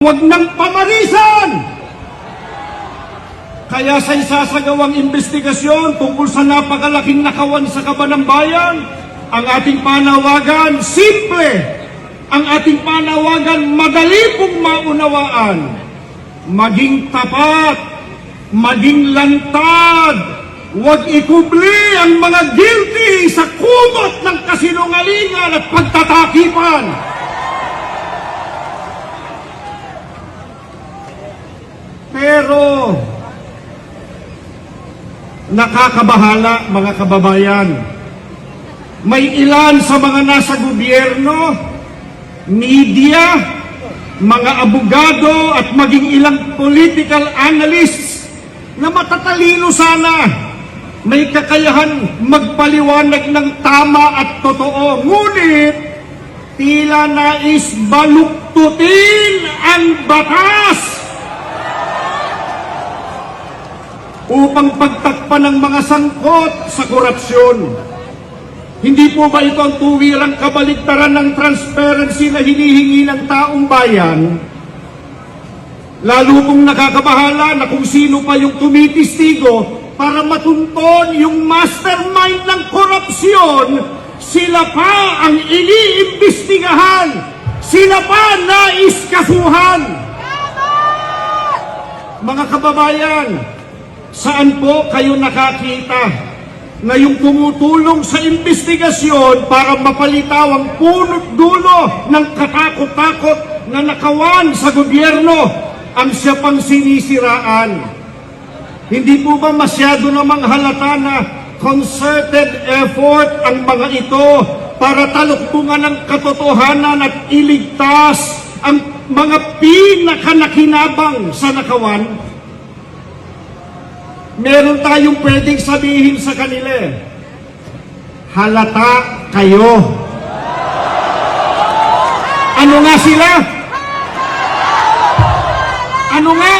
Huwag nang pamarisan! Kaya sa isasagawang investigasyon tungkol sa napakalaking nakawan sa kaban ng bayan, ang ating panawagan, simple! Ang ating panawagan, madali pong maunawaan. Maging tapat, maging lantad, huwag ikubli ang mga guilty sa kumot ng kasinungalingan at pagtatakipan. Pero, nakakabahala mga kababayan. May ilan sa mga nasa gobyerno, media, mga abogado at maging ilang political analysts na matatalino sana, may kakayahan magpaliwanag ng tama at totoo. Ngunit, tila nais baluktutin ang batas upang pagtakpan ng mga sangkot sa korupsyon. Hindi po ba ito ang tuwirang kabaligtaran ng transparency na hinihingi ng taong bayan? Lalo kong nakakabahala na kung sino pa yung tumitistigo para matunton yung mastermind ng korupsyon, sila pa ang iniimbestigahan, sila pa nais kasuhan. Mga kababayan, saan po kayo nakakita na yung tumutulong sa investigasyon para mapalitaw ang punot dulo ng katakot-takot na nakawan sa gobyerno ang siya pang sinisiraan? Hindi po ba masyado namang halata na concerted effort ang mga ito para taluktungan ng katotohanan at iligtas ang mga pinakanakinabang sa nakawan? Meron tayong pwedeng sabihin sa kanila, halata kayo. Ano nga sila? Ano nga?